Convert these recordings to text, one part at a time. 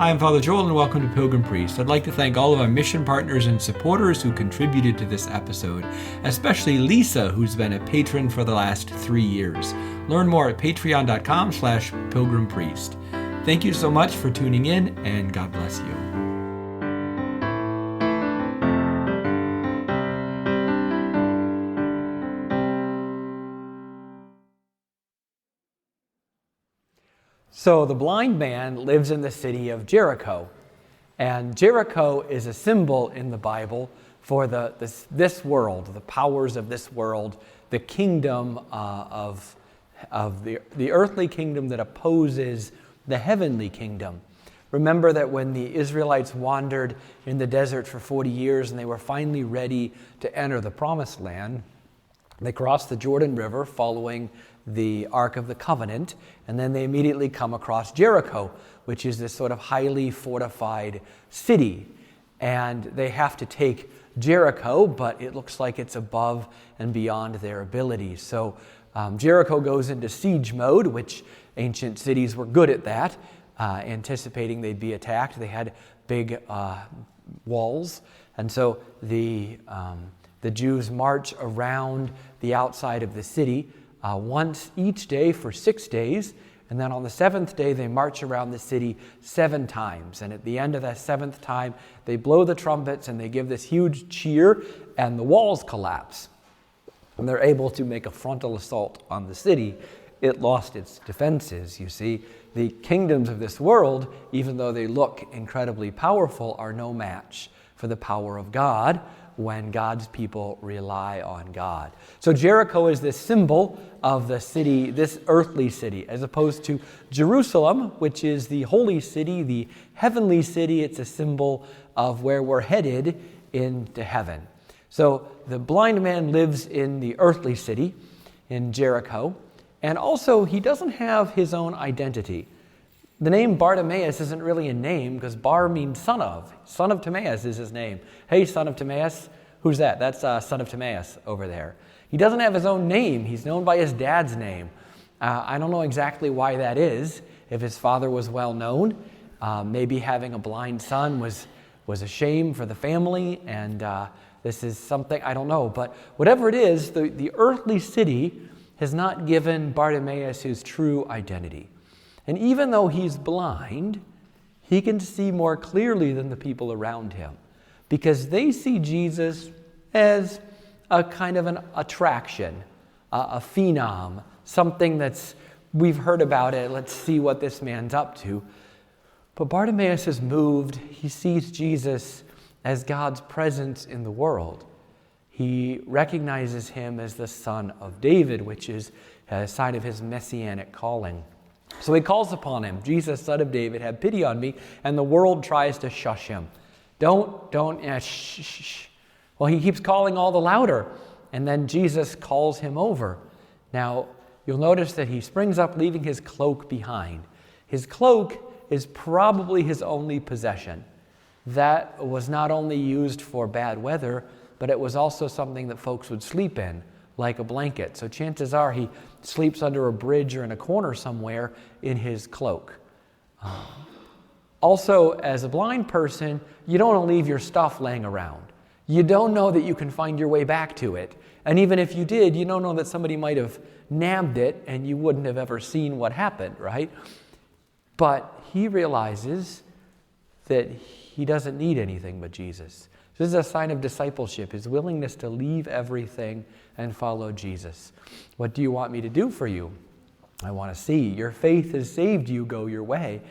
Hi, I'm Father Joel, and welcome to Pilgrim Priest. I'd like to thank all of our mission partners and supporters who contributed to this episode, especially Lisa, who's been a patron for the last 3 years. Learn more at patreon.com/pilgrimpriest. Thank you so much for tuning in, and God bless you. So the blind man lives in the city of Jericho, and Jericho is a symbol in the Bible for this world, the powers of this world, the kingdom of the earthly kingdom that opposes the heavenly kingdom. Remember that when the Israelites wandered in the desert for 40 years and they were finally ready to enter the promised land, they crossed the Jordan River following the Ark of the Covenant, and then they immediately come across Jericho, which is this sort of highly fortified city. And they have to take Jericho, but it looks like it's above and beyond their abilities. So Jericho goes into siege mode, which ancient cities were good at that, anticipating they'd be attacked. They had big walls, and so the Jews march around the outside of the city once each day for 6 days, and then on the 7th day they march around the city 7 times. And at the end of that 7th time, they blow the trumpets and they give this huge cheer, and the walls collapse. And they're able to make a frontal assault on the city. It lost its defenses, you see. The kingdoms of this world, even though they look incredibly powerful, are no match for the power of God when God's people rely on God. So Jericho is this symbol of the city, this earthly city, as opposed to Jerusalem, which is the holy city, the heavenly city. It's a symbol of where we're headed into heaven. So the blind man lives in the earthly city, in Jericho, and also he doesn't have his own identity. The name Bartimaeus isn't really a name because Bar means son of. Son of Timaeus is his name. Hey, son of Timaeus. Who's that? That's son of Timaeus over there. He doesn't have his own name. He's known by his dad's name. I don't know exactly why that is. If his father was well known, maybe having a blind son was a shame for the family, and this is something, I don't know. But whatever it is, the earthly city has not given Bartimaeus his true identity. And even though he's blind, he can see more clearly than the people around him because they see Jesus as a kind of an attraction, a phenom, something we've heard about it, let's see what this man's up to. But Bartimaeus is moved. He sees Jesus as God's presence in the world. He recognizes him as the Son of David, which is a sign of his messianic calling. So he calls upon him, Jesus, Son of David, have pity on me, and the world tries to shush him. Don't, shh. Well, he keeps calling all the louder, and then Jesus calls him over. Now, you'll notice that he springs up, leaving his cloak behind. His cloak is probably his only possession. That was not only used for bad weather, but it was also something that folks would sleep in, like a blanket. So chances are he sleeps under a bridge or in a corner somewhere in his cloak. Also, as a blind person, you don't want to leave your stuff laying around. You don't know that you can find your way back to it. And even if you did, you don't know that somebody might have nabbed it and you wouldn't have ever seen what happened, right? But he realizes that he doesn't need anything but Jesus. This is a sign of discipleship, his willingness to leave everything and follow Jesus. What do you want me to do for you? I want to see. Your faith has saved you. Go your way.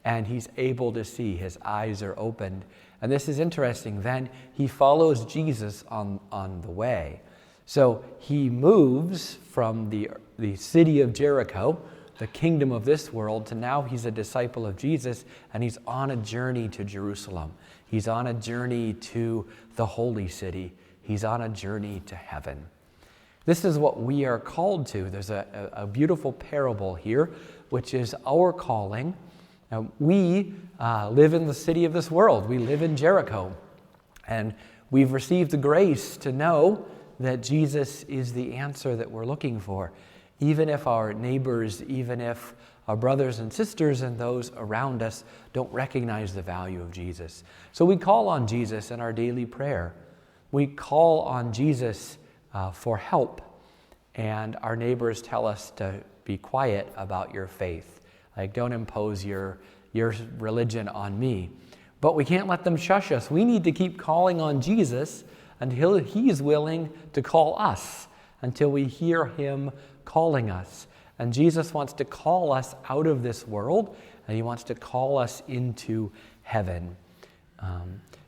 And he's able to see. His eyes are opened. And this is interesting. Then he follows Jesus on the way. So he moves from the city of Jericho, the kingdom of this world, to now he's a disciple of Jesus, and he's on a journey to Jerusalem. He's on a journey to the holy city. He's on a journey to heaven. This is what we are called to. There's a beautiful parable here, which is our calling. We live in the city of this world. We live in Jericho. And we've received the grace to know that Jesus is the answer that we're looking for. Even if our neighbors, even if our brothers and sisters and those around us don't recognize the value of Jesus. So we call on Jesus in our daily prayer. We call on Jesus for help. And our neighbors tell us to be quiet about your faith. Like, don't impose your religion on me. But we can't let them shush us. We need to keep calling on Jesus until he's willing to call us, until we hear him calling us. And Jesus wants to call us out of this world, and he wants to call us into heaven.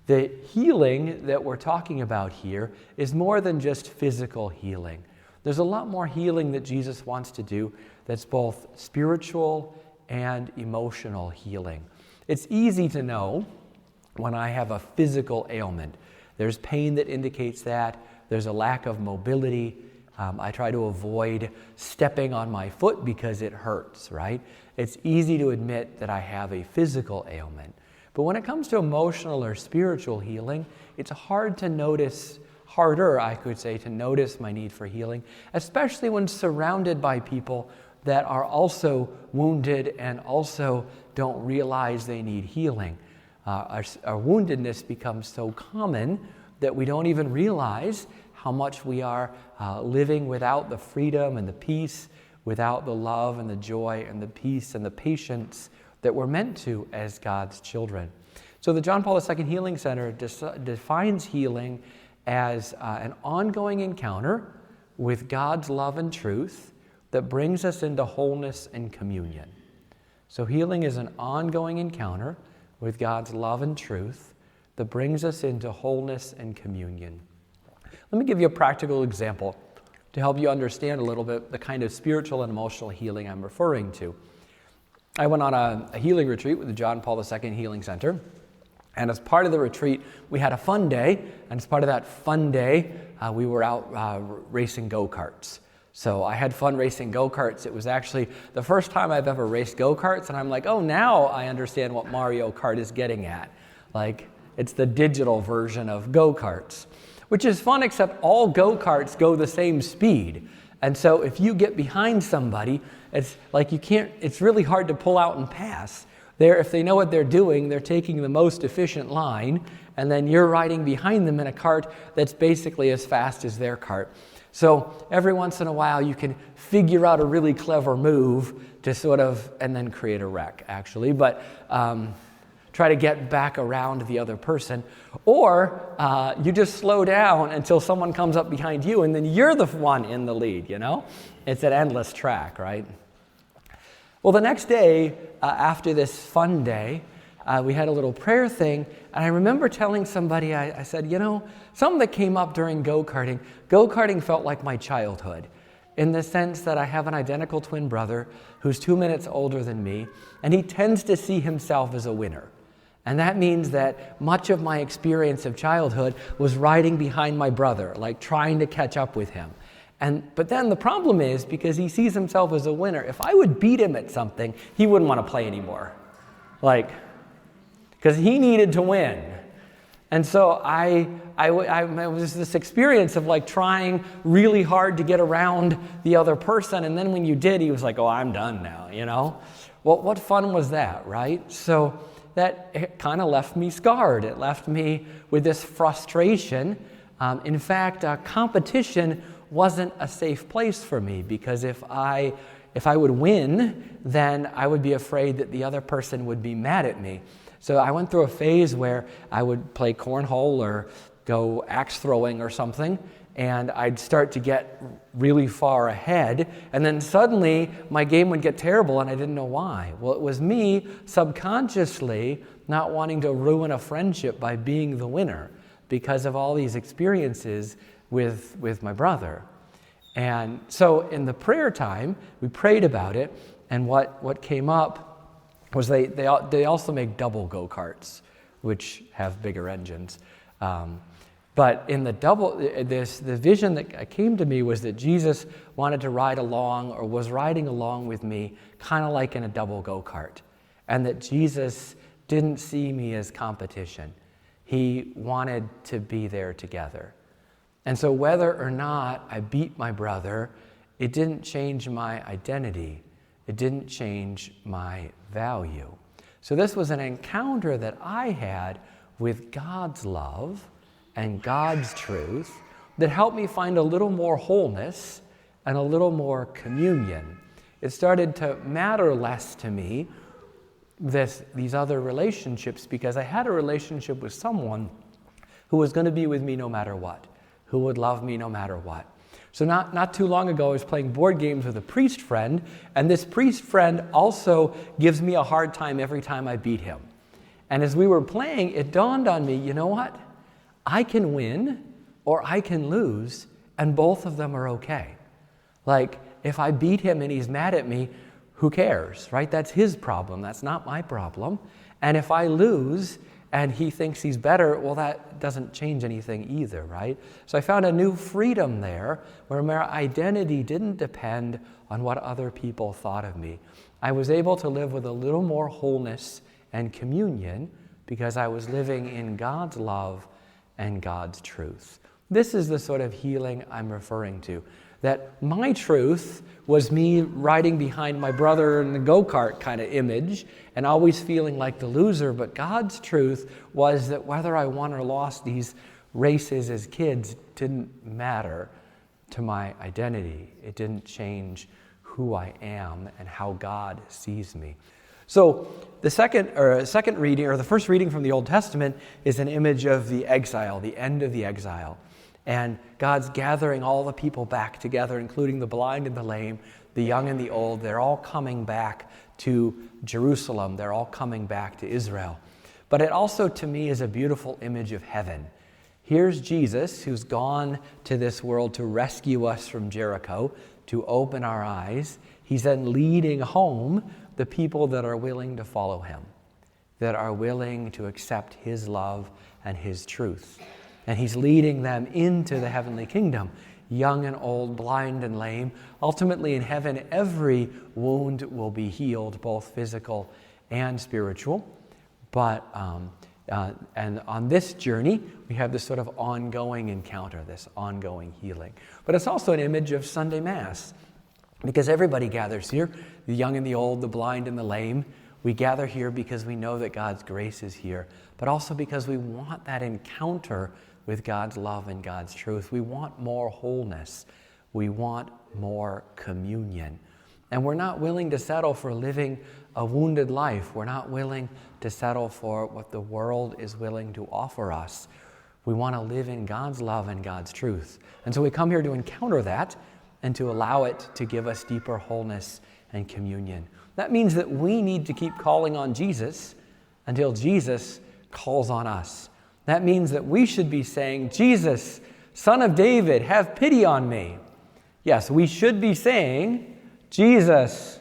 The healing that we're talking about here is more than just physical healing. There's a lot more healing that Jesus wants to do that's both spiritual and emotional healing. It's easy to know when I have a physical ailment. There's pain that indicates that. There's a lack of mobility. I try to avoid stepping on my foot because it hurts, right? It's easy to admit that I have a physical ailment. But when it comes to emotional or spiritual healing, it's harder, I could say, to notice my need for healing, especially when surrounded by people that are also wounded and also don't realize they need healing. Our woundedness becomes so common that we don't even realize how much we are living without the freedom and the peace, without the love and the joy and the peace and the patience that we're meant to as God's children. So the John Paul II Healing Center defines healing as an ongoing encounter with God's love and truth that brings us into wholeness and communion. So healing is an ongoing encounter with God's love and truth that brings us into wholeness and communion. Let me give you a practical example to help you understand a little bit the kind of spiritual and emotional healing I'm referring to. I went on a healing retreat with the John Paul II Healing Center, and as part of the retreat, we had a fun day, and as part of that fun day, we were out racing go-karts. So I had fun racing go-karts. It was actually the first time I've ever raced go-karts, and I'm like, oh, now I understand what Mario Kart is getting at. Like, it's the digital version of go-karts, which is fun, except all go-karts go the same speed. And so if you get behind somebody, it's like it's really hard to pull out and pass. If they know what they're doing, they're taking the most efficient line, and then you're riding behind them in a cart that's basically as fast as their cart. So every once in a while, you can figure out a really clever move to and then create a wreck, actually, but try to get back around the other person. Or you just slow down until someone comes up behind you, and then you're the one in the lead, you know? It's an endless track, right? Well, the next day, after this fun day, we had a little prayer thing, and I remember telling somebody, I said, something that came up during go-karting felt like my childhood, in the sense that I have an identical twin brother who's 2 minutes older than me, and he tends to see himself as a winner. And that means that much of my experience of childhood was riding behind my brother, like trying to catch up with him. But then the problem is, because he sees himself as a winner, if I would beat him at something, he wouldn't want to play anymore. Because he needed to win. And so I was this experience of trying really hard to get around the other person, and then when you did, he was like, oh, I'm done now, Well, what fun was that, right? So that kind of left me scarred. It left me with this frustration. In fact, competition wasn't a safe place for me, because if I would win, then I would be afraid that the other person would be mad at me. So I went through a phase where I would play cornhole or go axe throwing or something, and I'd start to get really far ahead, and then suddenly my game would get terrible and I didn't know why. Well, it was me subconsciously not wanting to ruin a friendship by being the winner because of all these experiences with my brother. And so in the prayer time, we prayed about it, and what came up was they also make double go-karts, which have bigger engines. But in the vision that came to me was that Jesus wanted to ride along, or was riding along with me, kind of like in a double go-kart, and that Jesus didn't see me as competition. He wanted to be there together. And so whether or not I beat my brother, it didn't change my identity. It didn't change my value. So this was an encounter that I had with God's love and God's truth that helped me find a little more wholeness and a little more communion. It started to matter less to me, these other relationships, because I had a relationship with someone who was going to be with me no matter what, who would love me no matter what. So not too long ago, I was playing board games with a priest friend, and this priest friend also gives me a hard time every time I beat him. And as we were playing, it dawned on me, you know what? I can win or I can lose, and both of them are okay. Like, if I beat him and he's mad at me, who cares, right? That's his problem. That's not my problem. And if I lose and he thinks he's better, well, that doesn't change anything either, right? So I found a new freedom there where my identity didn't depend on what other people thought of me. I was able to live with a little more wholeness and communion because I was living in God's love and God's truth. This is the sort of healing I'm referring to. That my truth was me riding behind my brother in the go-kart kind of image and always feeling like the loser, but God's truth was that whether I won or lost these races as kids didn't matter to my identity. It didn't change who I am and how God sees me. So the second reading, or the first reading from the Old Testament, is an image of the exile, the end of the exile. And God's gathering all the people back together, including the blind and the lame, the young and the old. They're all coming back to Jerusalem. They're all coming back to Israel. But it also, to me, is a beautiful image of heaven. Here's Jesus, who's gone to this world to rescue us from Jericho, to open our eyes. He's then leading home the people that are willing to follow him, that are willing to accept his love and his truth. And he's leading them into the heavenly kingdom, young and old, blind and lame. Ultimately, in heaven, every wound will be healed, both physical and spiritual. But and on this journey, we have this sort of ongoing encounter, this ongoing healing. But it's also an image of Sunday Mass, because everybody gathers here, the young and the old, the blind and the lame. We gather here because we know that God's grace is here, but also because we want that encounter with God's love and God's truth. We want more wholeness. We want more communion. And we're not willing to settle for living a wounded life. We're not willing to settle for what the world is willing to offer us. We want to live in God's love and God's truth. And so we come here to encounter that and to allow it to give us deeper wholeness and communion. That means that we need to keep calling on Jesus until Jesus calls on us. That means that we should be saying, Jesus, Son of David, have pity on me. Yes, we should be saying, Jesus,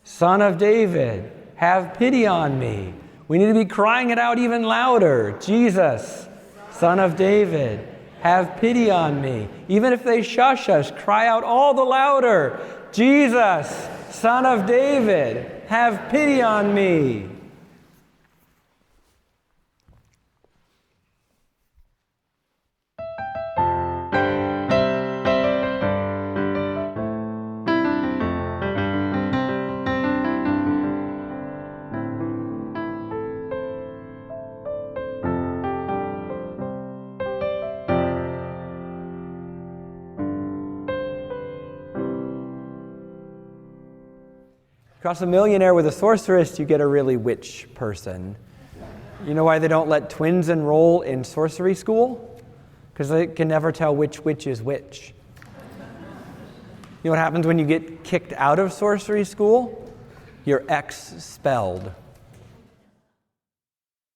Son of David, have pity on me. We need to be crying it out even louder. Jesus, Son of David, have pity on me. Even if they shush us, cry out all the louder. Jesus, Son of David, have pity on me. Cross a millionaire with a sorceress, you get a really witch person. You know why they don't let twins enroll in sorcery school? Because they can never tell which witch is which. You know what happens when you get kicked out of sorcery school? You're expelled.